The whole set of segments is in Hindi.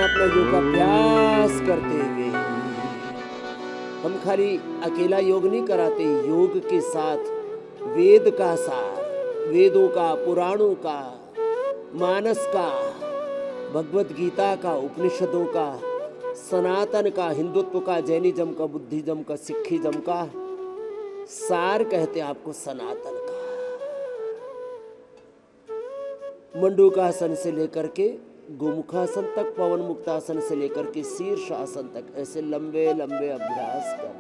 अपना अपना योगाभ्यास करते हुए हम खाली अकेला योग नहीं कराते, योग के साथ वेद का सार, वेदों का, पुराणों का, मानस का, भगवत गीता का, उपनिषदों का, सनातन का, हिंदुत्व का, जैनिज्म का, बुद्धिज्म का, सिखिज्म का सार कहते हैं आपको, सनातन का। मंडूकासन से लेकर के गोमुखासन तक, पवन मुक्तासन से लेकर के शीर्षासन तक, ऐसे लंबे लंबे अभ्यास कर।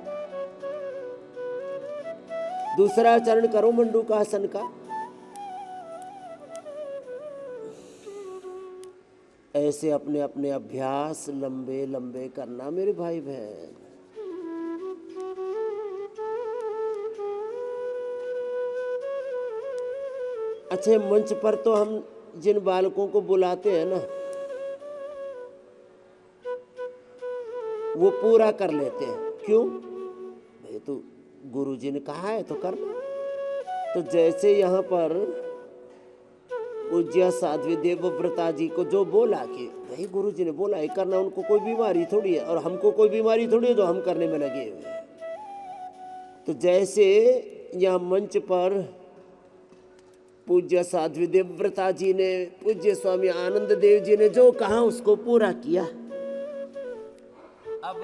दूसरा चरण करो मंडूकासन का, ऐसे अपने अपने अभ्यास लंबे लंबे करना मेरे भाई बहन। अच्छे मंच पर तो हम जिन बालकों को बुलाते हैं ना, वो पूरा कर लेते हैं। क्यों भाई? तो गुरुजी ने कहा है तो करना। तो जैसे यहाँ पर पूज्य साध्वी देवव्रता जी को जो बोला कि भाई गुरुजी ने बोला है करना, उनको कोई बीमारी थोड़ी है और हमको कोई बीमारी थोड़ी है जो हम करने में लगे हुए हैं। तो जैसे यहाँ मंच पर पूज्य साध्वी देवव्रता जी ने, पूज्य स्वामी आनंद देव जी ने जो कहा उसको पूरा किया। अब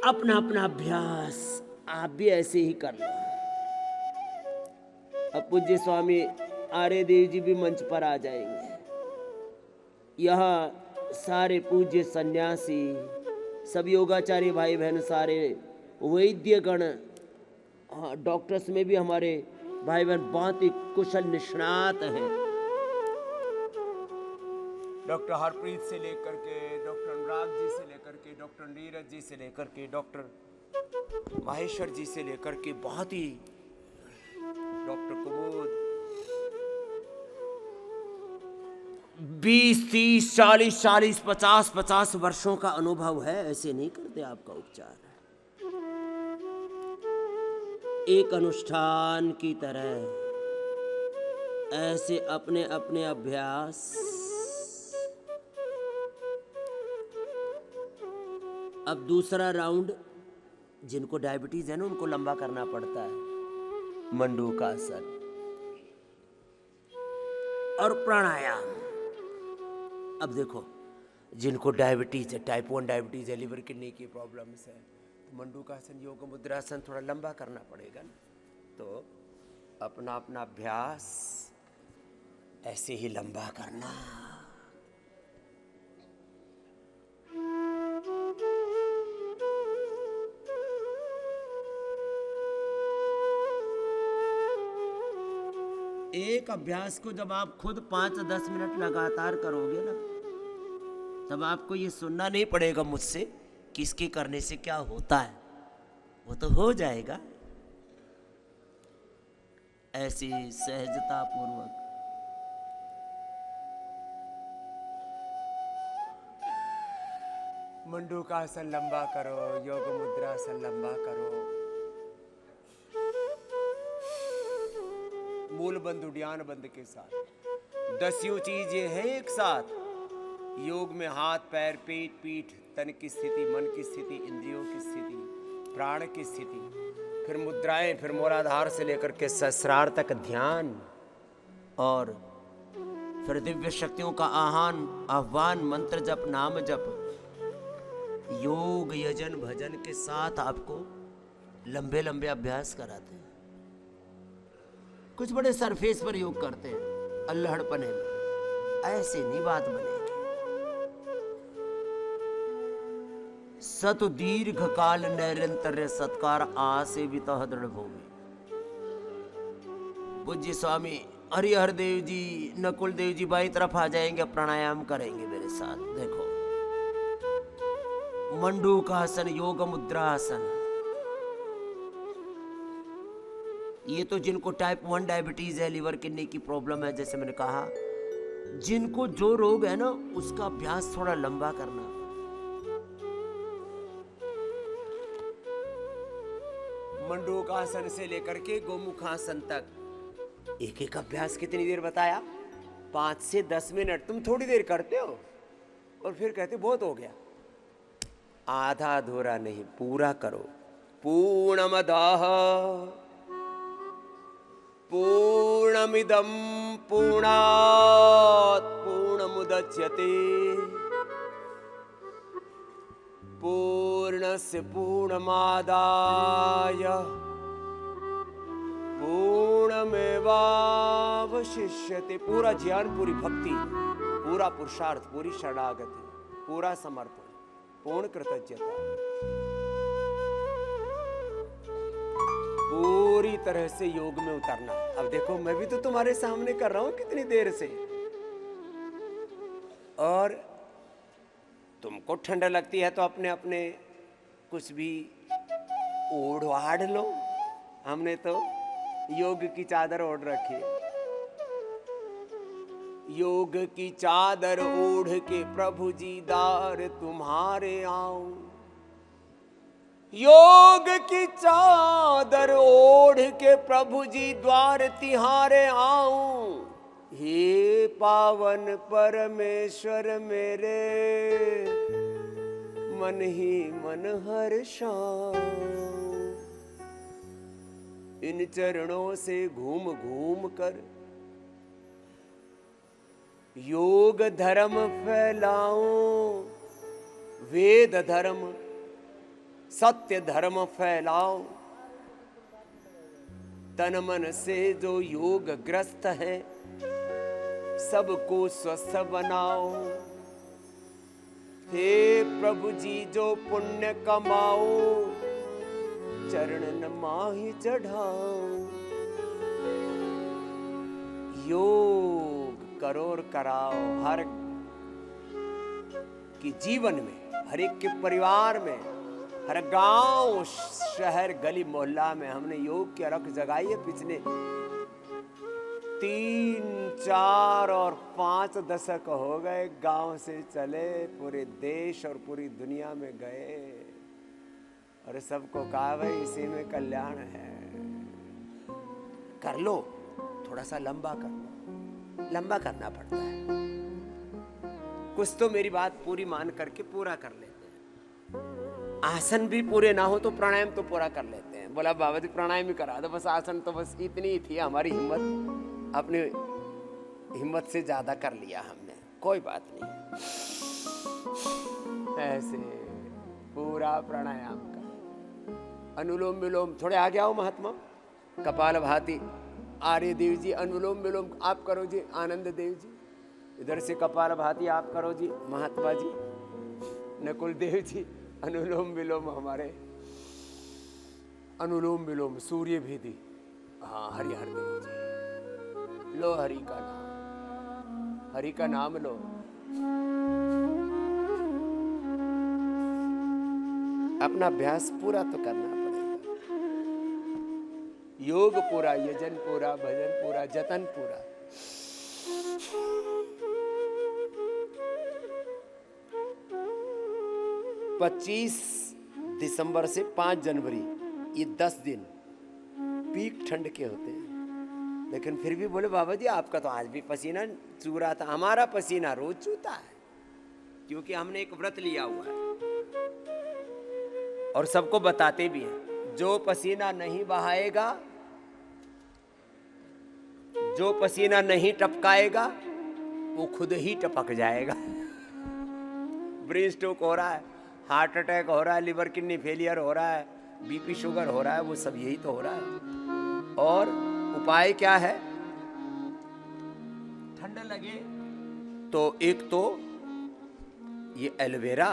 अपना अपना अभ्यास आप भी ऐसे ही कर लो। अब पूज्य स्वामी आर्य देव जी भी मंच पर आ जाएंगे। यहाँ सारे पूज्य सन्यासी, सब योगाचार्य भाई बहन, सारे वैद्य गण, हाँ डॉक्टर्स में भी हमारे भाई बहन बहुत ही कुशल निष्णात हैं। डॉक्टर हरप्रीत से लेकर के, डॉक्टर अनुराग जी से लेकर के, डॉक्टर नीरज जी से लेकर के, डॉक्टर माहेश्वर जी से लेकर के, बहुत ही डॉक्टर कुमुद, 20, 30, 40, 40, 50, 50 वर्षों का अनुभव है। ऐसे नहीं करते आपका उपचार। एक अनुष्ठान की तरह ऐसे अपने अपने अभ्यास। अब दूसरा राउंड, जिनको डायबिटीज है ना उनको लंबा करना पड़ता है, मंडूकासन और प्राणायाम। अब देखो, जिनको डायबिटीज है, टाइप 1 डायबिटीज है, लिवर किडनी की प्रॉब्लम्स है, तो मंडूकासन, योग मुद्रासन थोड़ा लंबा करना पड़ेगा ना। तो अपना अपना अभ्यास ऐसे ही लंबा करना। एक अभ्यास को जब आप खुद 5-10 मिनट लगातार करोगे ना, तब आपको ये सुनना नहीं पड़ेगा मुझसे कि इसके करने से क्या होता है, वो तो हो जाएगा ऐसी सहजता पूर्वक। मंडूकासन लंबा करो, योग मुद्रासन लंबा करो, मूल बंद उड्यान बंद के साथ। 10 चीजें हैं एक साथ योग में: हाथ, पैर, पेट, पीठ, तन की स्थिति, मन की स्थिति, इंद्रियों की स्थिति, प्राण की स्थिति, फिर मुद्राएं, फिर मूलाधार से लेकर के सहस्रार तक ध्यान, और फिर दिव्य शक्तियों का आह्वान, मंत्र जप, नाम जप, योग यजन भजन के साथ आपको लंबे लंबे अभ्यास कराते हैं। कुछ बड़े सरफेस पर योग करते हैं, अल्हड़पने में, ऐसे नहीं बात बनेगी। सत दीर्घ काल नैरंतर्य सत्कार आसेवित दृढ़ भूमि। पूज्य स्वामी हरिहर देव जी, नकुल देव जी बाई तरफ आ जाएंगे, प्राणायाम करेंगे मेरे साथ। देखो, मंडूकासन, योग मुद्रासन, ये तो जिनको टाइप 1 डायबिटीज है, लिवर किडनी की प्रॉब्लम है, जैसे मैंने कहा, जिनको जो रोग है ना, उसका अभ्यास थोड़ा लंबा करना। मंडूकासन से लेकर के गोमुखासन तक एक एक अभ्यास कितनी देर बताया? 5 से 10 मिनट। तुम थोड़ी देर करते हो और फिर कहते बहुत हो गया। आधा अधूरा नहीं, पूरा करो। पूर्णमदः पूर्णमिदं पूर्णात् पूर्णमुदच्यते पूर्णस्य पूर्णमादाय पूर्णमेवावशिष्यते। पूरा ज्ञान, पूरी भक्ति, पूरा पुरुषार्थ, पूरी शरणागति, पूरा समर्पण, पूर्ण कृतज्ञता, पूरी तरह से योग में उतरना। अब देखो, मैं भी तो तुम्हारे सामने कर रहा हूं कितनी देर से, और तुमको ठंड लगती है तो अपने अपने कुछ भी ओढ़ आढ़ लो। हमने तो योग की चादर ओढ़ रखी है। योग की चादर ओढ़ के प्रभु जी दार तुम्हारे आऊं। योग की चादर ओढ़ के प्रभु जी द्वार तिहारे आऊं। हे पावन परमेश्वर मेरे, मन ही मन हर्षाऊं। इन चरणों से घूम घूम कर योग धर्म फैलाऊं। वेद धर्म, सत्य धर्म फैलाऊं। तन मन से जो योग ग्रस्त है सबको स्वस्थ बनाओ। हे प्रभु जी जो पुण्य कमाओ, चरण माही चढ़ाओ। योग करो और कराओ। हर की जीवन में, हर एक के परिवार में, हर गांव शहर गली मोहल्ला में हमने योग की अलख जगाई है। पिछले 3, 4 और 5 दशक हो गए। गांव से चले, पूरे देश और पूरी दुनिया में गए और सबको कहा भाई इसी में कल्याण है। कर लो, थोड़ा सा लंबा कर लो। लंबा करना पड़ता है। कुछ तो मेरी बात पूरी मान करके पूरा कर लेते हैं। आसन भी पूरे ना हो तो प्राणायाम तो पूरा कर लेते हैं। बोला बाबा जी प्राणायाम ही करा दो, बस आसन तो बस इतनी ही थी हमारी हिम्मत। अपनी हिम्मत से ज्यादा कर लिया हमने, कोई बात नहीं। ऐसे पूरा प्राणायाम कर, अनुलोम विलोम। थोड़े आगे आओ महात्मा। कपालभाति आर्य देव जी, अनुलोम विलोम आप करो जी। आनंद देव जी इधर से कपालभाति आप करो जी। महात्मा जी, नकुल देव जी अनुलोम विलोम हमारे। अनुलोम विलोम सूर्य भेदी। हाँ, हरिहर देव जी लो हरि का नाम, हरि का नाम लो। अपना अभ्यास पूरा तो करना पड़ेगा। योग पूरा, यजन पूरा, भजन पूरा, जतन पूरा। 25 दिसंबर से 5 जनवरी ये 10 दिन पीक ठंड के होते हैं। लेकिन फिर भी बोले बाबा जी आपका तो आज भी पसीना चू रहा था। हमारा पसीना रोज चूता है, क्योंकि हमने एक व्रत लिया हुआ है और सबको बताते भी हैं। जो पसीना नहीं बहाएगा, जो पसीना नहीं टपकाएगा, वो खुद ही टपक जाएगा। ब्रेन स्ट्रोक हो रहा है, हार्ट अटैक हो रहा है, लिवर किडनी फेलियर हो रहा है, बीपी शुगर हो रहा है, वो सब यही तो हो रहा है। और उपाय क्या है? ठंड लगे तो एक तो ये एलोवेरा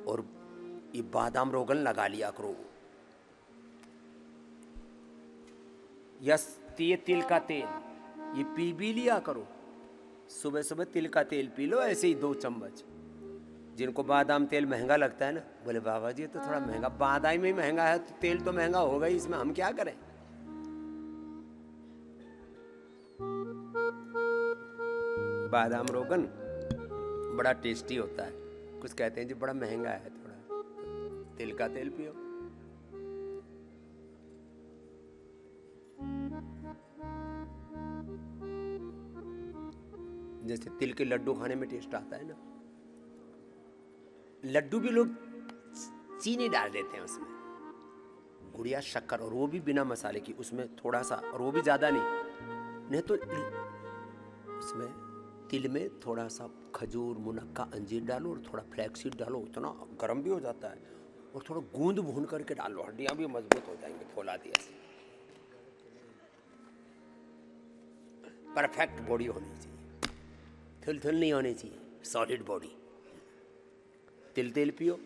और ये बादाम रोगन लगा लिया करो, या ये तिल का तेल ये पी भी लिया करो। सुबह सुबह तिल का तेल पी लो, ऐसे ही 2 चम्मच। जिनको बादाम तेल महंगा लगता है ना, बोले बाबा जी तो थोड़ा महंगा, बादाम ही महंगा है तो तेल तो महंगा होगा ही, इसमें हम क्या करें। बादाम रोगन बड़ा टेस्टी होता है। कुछ कहते हैं जी बड़ा महंगा है, थोड़ा तिल का तेल पियो। जैसे तिल के लड्डू खाने में टेस्ट आता है ना, लड्डू भी लोग चीनी डाल देते हैं उसमें, गुड़िया शक्कर, और वो भी बिना मसाले की, उसमें थोड़ा सा, और वो भी ज़्यादा नहीं तो उसमें तिल में थोड़ा सा खजूर, मुनक्का, अंजीर डालो और थोड़ा फ्लैक्सीड डालो, उतना गर्म भी हो जाता है, और थोड़ा गूंद भून करके डालो, हड्डियाँ भी मजबूत हो जाएंगी फौला दिया से। परफेक्ट बॉडी होनी चाहिए, थुल नहीं होनी चाहिए, सॉलिड बॉडी। तिल तेल पियो,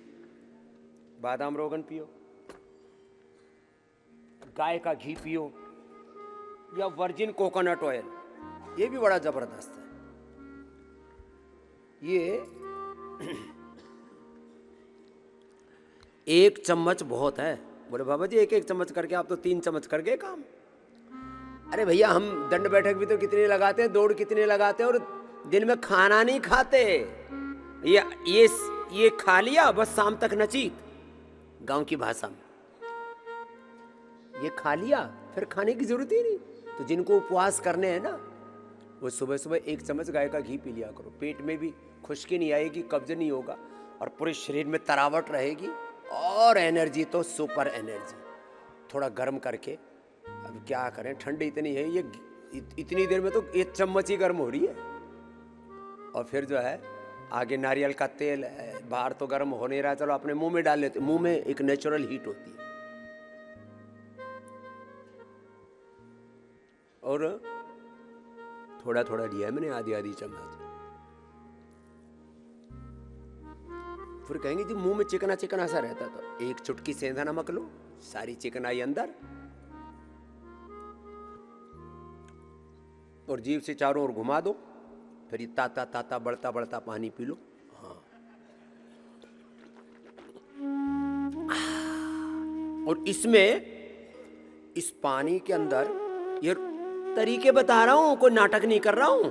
बादाम रोगन पियो, गाय का घी पियो, या वर्जिन कोकोनट ऑयल, ये भी बड़ा जबरदस्त है। ये 1 चम्मच बहुत है। बोले बाबा जी 1 चम्मच करके आप तो 3 चम्मच कर गए काम। अरे भैया हम दंड बैठक भी तो कितने लगाते हैं, दौड़ कितने लगाते हैं, और दिन में खाना नहीं खाते। ये खा लिया बस शाम तक नचीत, गांव की भाषा में ये खा लिया, फिर खाने की जरूरत ही नहीं। तो जिनको उपवास करने हैं ना, वो सुबह सुबह 1 चम्मच गाय का घी पी लिया करो, पेट में भी खुश्की नहीं आएगी, कब्ज नहीं होगा, और पूरे शरीर में तरावट रहेगी, और एनर्जी तो सुपर एनर्जी। थोड़ा गर्म करके, अब क्या करें, ठंड इतनी है, ये इतनी देर में तो 1 चम्मच ही गर्म हो रही है। और फिर जो है आगे नारियल का तेल है, बाहर तो गर्म हो नहीं रहा, चलो अपने मुंह में डाल लेते, मुंह में एक नेचुरल हीट होती है। और थोड़ा थोड़ा लिया मैंने, आधी चम्मच। फिर कहेंगे जी मुंह में चिकना चिकना सा रहता, तो 1 चुटकी सेंधा नमक लो, सारी चिकनाई अंदर, और जीभ से चारों ओर घुमा दो, फिर ये ताता ताता बढ़ता बढ़ता पानी पी लो। हाँ, और इसमें इस पानी के अंदर ये तरीके बता रहा हूं, कोई नाटक नहीं कर रहा हूं,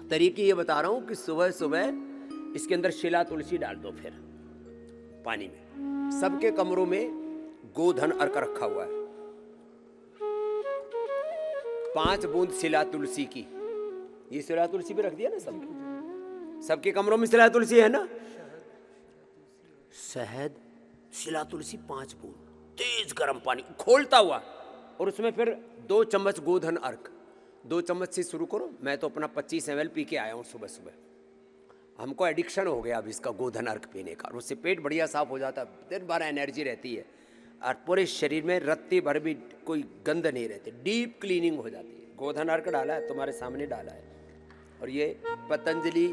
तरीके ये बता रहा हूं कि सुबह सुबह इसके अंदर शिला तुलसी डाल दो, फिर पानी में। सबके कमरों में गोधन अर्क रखा हुआ है, 5 बूंद शिला तुलसी की। ये शिला तुलसी भी रख दिया ना सबके कमरों में, शिला तुलसी है ना, शहद, शिला तुलसी 5 बूंद, तेज गर्म पानी खोलता हुआ, और उसमें फिर 2 चम्मच गोधन अर्क। 2 चम्मच से शुरू करो, मैं तो अपना 25 ml पी के आया हूँ सुबह सुबह। हमको एडिक्शन हो गया अब इसका गोधन अर्क पीने का, और उससे पेट बढ़िया साफ हो जाता है, दिन भर एनर्जी रहती है, और पूरे शरीर में रत्ती भर भी कोई गंध नहीं रहती, डीप क्लीनिंग हो जाती है। गोधन अर्क डाला है, तुम्हारे सामने डाला है, और ये पतंजलि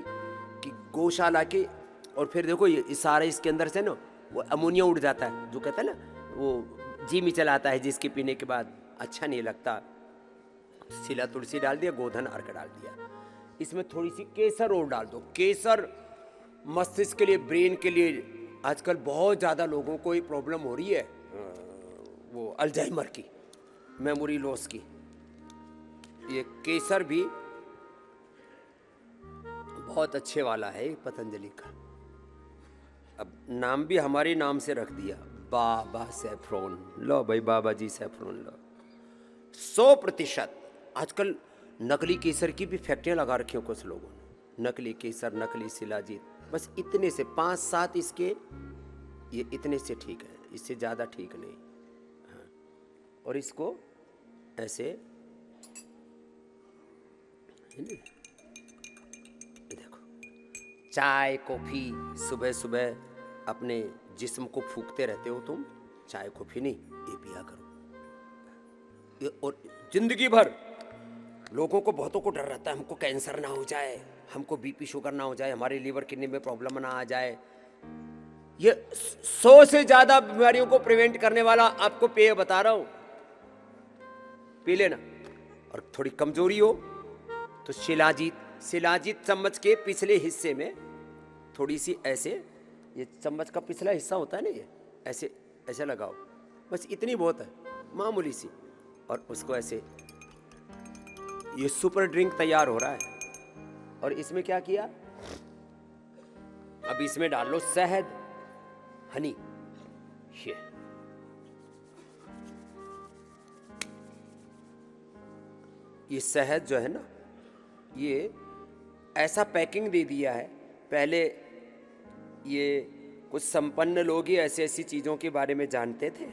की गौशाला की। और फिर देखो ये सारा इसके अंदर से ना वो अमोनिया उड़ जाता है, जो कहता है ना वो जी में चलाता है, जिसके पीने के बाद अच्छा नहीं लगता। शिला तुलसी डाल दिया, गोधन अर्क डाल दिया, इसमें थोड़ी सी केसर और डाल दो। केसर मस्तिष्क के लिए, ब्रेन के लिए आजकल बहुत ज़्यादा लोगों को ये प्रॉब्लम हो रही है, वो अल्जाइमर की, मेमोरी लॉस की। ये केसर भी बहुत अच्छे वाला है पतंजलि का। अब नाम भी हमारे नाम से रख दिया, बाबा सैफ्रॉन। लो भाई बाबा जी सैफ्रॉन लो। 100%। आजकल नकली केसर की भी फैक्ट्रियां लगा रखी हैं कुछ लोगों ने, नकली केसर, नकली शिलाजीत, बस इतने से 5-7 इसके, ये इतने से ठीक है, इससे ज़्यादा ठीक नहीं। हाँ, और इसको ऐसे देखो, चाय कॉफ़ी सुबह सुबह अपने जिस्म को फूकते रहते हो तुम, चाय कॉफ़ी नहीं, ये पिया करो। और जिंदगी भर लोगों को, बहुतों को डर रहता है हमको कैंसर ना हो जाए, हमको बीपी शुगर ना हो जाए, हमारे लीवर किडनी में प्रॉब्लम ना आ जाए। ये 100 से ज़्यादा बीमारियों को प्रिवेंट करने वाला आपको पेय बता रहा हूँ, पी लेना। और थोड़ी कमजोरी हो तो शिलाजीत चम्मच के पिछले हिस्से में थोड़ी सी ऐसे, ये चम्मच का पिछला हिस्सा होता है ना, ये ऐसे ऐसे लगाओ, बस इतनी बहुत है, मामूली सी, और उसको ऐसे, ये सुपर ड्रिंक तैयार हो रहा है। और इसमें क्या किया, अब इसमें डाल लो शहद, हनी। ये शहद जो है ना, ये ऐसा पैकिंग दे दिया है। पहले ये कुछ संपन्न लोग ही ऐसी ऐसी चीज़ों के बारे में जानते थे,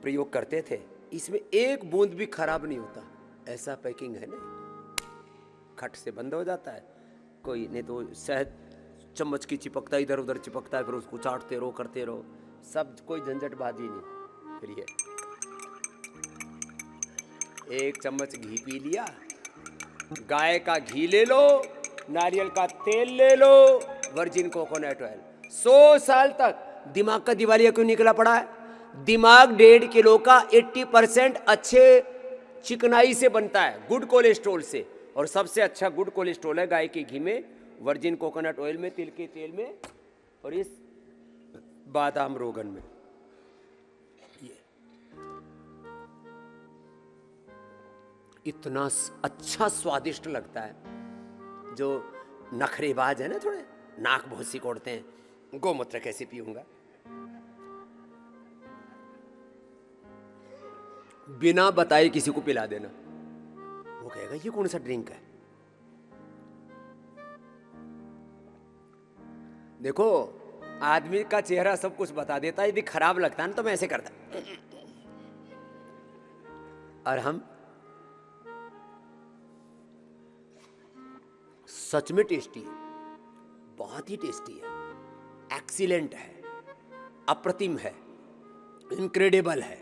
प्रयोग करते थे। इसमें एक बूंद भी खराब नहीं होता, ऐसा पैकिंग है ना, खट से बंद हो जाता है। कोई नहीं तो शहद चम्मच की चिपकता इधर उधर चिपकता है, फिर उसको चाटते रहो करते रहो, सब कोई झंझटबाजी नहीं। फिर ये एक चम्मच घी पी लिया, गाय का घी ले लो, नारियल का तेल ले लो, वर्जिन कोकोनट ऑयल, 100 साल तक। दिमाग का दिवालिया क्यों निकला पड़ा है? दिमाग 1.5 किलो का 80% अच्छे चिकनाई से बनता है, गुड कोलेस्ट्रोल से। और सबसे अच्छा गुड कोलेस्ट्रोल है गाय के घी में, वर्जिन कोकोनट ऑयल में, तिल के तेल में, और इस बादाम रोगन में। ये इतना अच्छा स्वादिष्ट लगता है। जो नखरेबाज है ना, थोड़े नाक बहुत सिकोड़ते हैं, गोमूत्र कैसे पीऊंगा, बिना बताए किसी को पिला देना, वो कहेगा ये कौन सा ड्रिंक है। देखो आदमी का चेहरा सब कुछ बता देता है। यदि खराब लगता है ना तो मैं ऐसे करता, और हम सच में टेस्टी है, बहुत ही टेस्टी है, एक्सीलेंट है, अप्रतिम है, इनक्रेडिबल है।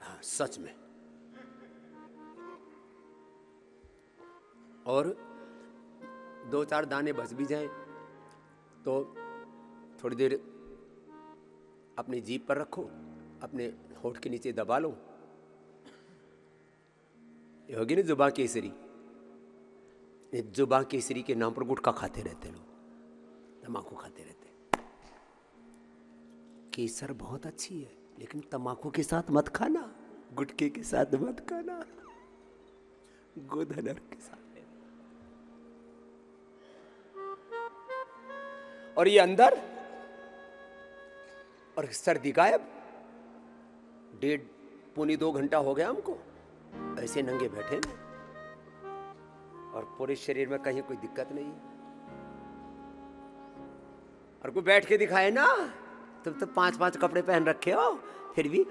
हाँ सच में। और 2-4 दाने बच भी जाएं तो थोड़ी देर अपनी जीभ पर रखो, अपने होठ के नीचे दबा लो, ये होगी ना जुबान केसरी। जुबान केसरी के नाम पर गुटखा खाते रहते लोग, तम्बाकू खाते रहते। केसर बहुत अच्छी है, लेकिन तम्बाकू के साथ मत खाना, गुटखे के साथ मत खाना, गोधन के साथ। और ये अंदर, और सर्दी गायब। 1.5-2 घंटा हो गया हमको ऐसे नंगे बैठे हैं, और पूरे शरीर में कहीं कोई दिक्कत नहीं है। और कोई बैठ के दिखाए ना, तुम तो 5-5 कपड़े पहन रखे हो, फिर भी